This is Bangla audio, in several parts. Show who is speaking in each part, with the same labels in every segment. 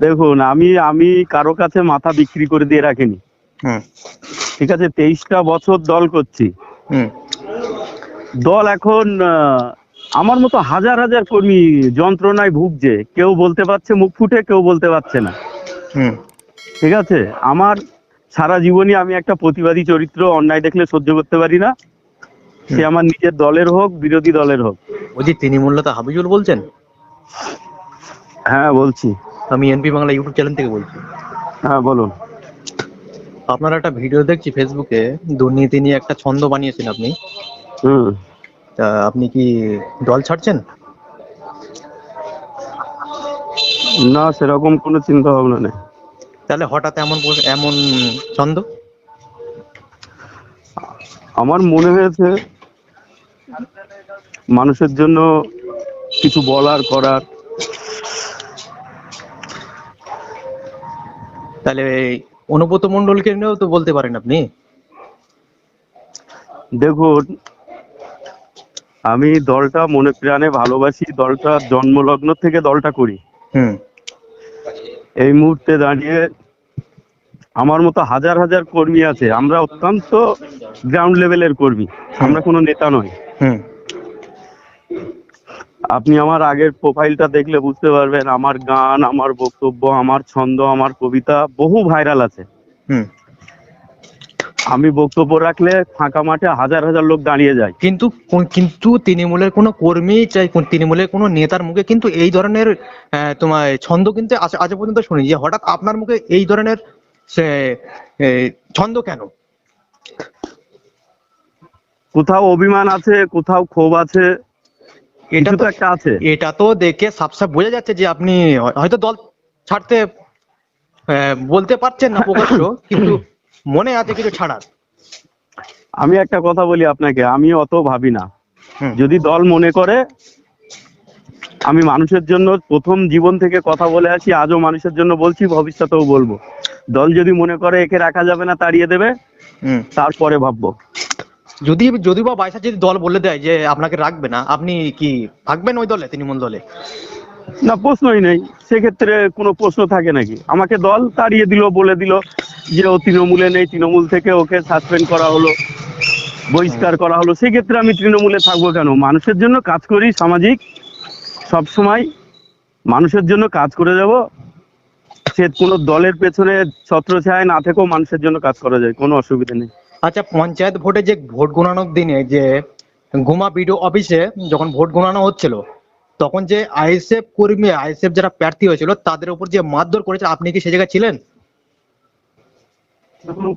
Speaker 1: দেখুন, আমি আমি কারো কাছে মাথা বিক্রি করে দিয়ে রাখিনি। ঠিক আছে, 23টা বছর দল করছি। দল এখন আমার মতো হাজার হাজার কর্মী যন্ত্রণায় ভুগছে, কেউ বলতে পারছে মুখ ফুটে, কেউ বলতে পারছে না। ঠিক আছে, আমার সারা জীবনই আমি একটা প্রতিবাদী চরিত্র, অন্যায় দেখলে সহ্য করতে পারি না, সে আমার নিজের দলের হোক বিরোধী দলের হোক।
Speaker 2: বলছি তৃণমূল নেতা হাবিজুল বলছেন?
Speaker 1: হ্যাঁ বলছি।
Speaker 2: আমি এনপি বাংলা ইউটিউব চ্যানেল থেকে বলছি।
Speaker 1: হ্যাঁ বলুন।
Speaker 2: আপনার একটা ভিডিও দেখছি ফেসবুকে, দুর্নীতি নিয়ে একটা ছন্দ বানিয়েছেন আপনি। তা আপনি কি দল ছাড়ছেন?
Speaker 1: না, সেরকম কোনো চিন্তা ভাবনা নেই।
Speaker 2: তাহলে হঠাৎ এমন এমন ছন্দ?
Speaker 1: আমার মনে হয়েছে মানুষের জন্য কিছু বলার করার।
Speaker 2: তাহলে অনুব্রত মণ্ডলকে নিয়েও তো বলতে পারেন আপনি।
Speaker 1: দেখুন, আমি দলটা মনে প্রাণে ভালোবাসি, দলটা জন্মলগ্ন থেকে দলটা করি। এই মুহূর্তে দাঁড়িয়ে আমার মতো হাজার হাজার কর্মী আছে, আমরা অত্যন্ত গ্রাউন্ড লেভেলের কর্মী, আমরা কোনো নেতা নই। আপনি আমার আগের প্রোফাইলটা দেখলে বুঝতে পারবেন, আমার গান, আমার বক্তব্য, আমার ছন্দ, আমার কবিতা বহু ভাইরাল আছে। আমি বক্তব্য রাখলে ফাঁকা মাঠে হাজার হাজার লোক দাঁড়িয়ে যায়।
Speaker 2: কিন্তু তৃণমূলের কোনো কর্মী চাই, তৃণমূলের কোনো নেতার মুখে কিন্তু এই ধরনের তোমার ছন্দ কিন্তু আজ পর্যন্ত শুনি, যে হঠাৎ আপনার মুখে এই ধরনের ছন্দ কেন?
Speaker 1: কোথাও অভিমান আছে, কোথাও ক্ষোভ আছে, এটা তো একটা আছে।
Speaker 2: এটা তো দেখে সাফ বোঝা যাচ্ছে যে আপনি হয়তো দল ছাড়তে বলতে পারছেন না প্রকাশ্য, কিন্তু মনে আছে কিছু ছাড়ার।
Speaker 1: আমি একটা কথা বলি আপনাকে, আমি অত ভাবি না। যদি দল মনে করে, আমি মানুষের জন্য প্রথম জীবন থেকে কথা বলে আসি, আজও মানুষের জন্য বলছি, ভবিষ্যতেও বলবো। দল যদি মনে করে একে রাখা যাবে না, তাড়িয়ে দেবে, তারপরে ভাববো।
Speaker 2: যদি বা বাইসা যদি দল বলে দেয় যে আপনাকে রাখবে না, আপনি কি থাকবেন ওই দলে, তৃণমূল দলে?
Speaker 1: না, প্রশ্নই নেই। সেক্ষেত্রে কোনো প্রশ্ন থাকে নাকি? আমাকে দল তাড়িয়ে দিল, বলে দিল যে ও তৃণমূলে নেই, তৃণমূল থেকে ওকে সাসপেন্ড করা হলো, বহিষ্কার করা হলো, সেক্ষেত্রে আমি তৃণমূলে থাকবো কেন? মানুষের জন্য কাজ করি, সামাজিক, সব সময় মানুষের জন্য কাজ করে যাব। সে কোনো দলের পেছনে ছত্রছায়ায় না থেকেও মানুষের জন্য কাজ করা যায়, কোনো অসুবিধা নেই।
Speaker 2: আচ্ছা, পঞ্চায়েত ভোটে যে ভোট গণানোর দিনে যে গুমা বিডিও অফিসে যখন ভোট গণানো হচ্ছিল, তখন যে আইএসএফ যারা প্রার্থী হয়েছিল তাদের উপর যে মারধর করেছে, আপনি কি সে জায়গায় ছিলেন?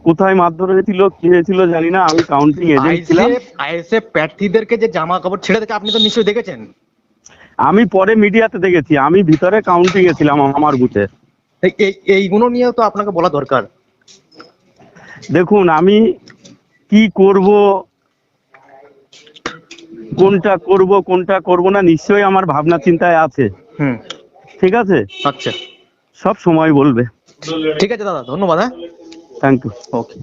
Speaker 1: কোথায় মারধর হয়েছিল, কি হয়েছিল জানি না, আমি কাউন্টিং এজেন্ট ছিলাম।
Speaker 2: আইএসএফ প্রার্থীদেরকে যে জামা কাপড় ছেড়ে দিয়েছে, আপনি তো নিশ্চয়ই দেখেছেন।
Speaker 1: আমি পরে মিডিয়াতে দেখেছি, আমি ভিতরে কাউন্টিং এ ছিলাম আমার বুথে।
Speaker 2: এইগুলো নিয়েও তো আপনাকে বলা দরকার।
Speaker 1: দেখুন, আমি কি করব, কোনটা করব কোনটা করব না, নিশ্চয়ই আমার ভাবনা চিন্তায় আছে। ঠিক আছে,
Speaker 2: আচ্ছা,
Speaker 1: সব সময় বলবে।
Speaker 2: ঠিক আছে দাদা, ধন্যবাদ। হ্যাঁ,
Speaker 1: থ্যাংক ইউ।
Speaker 2: ওকে।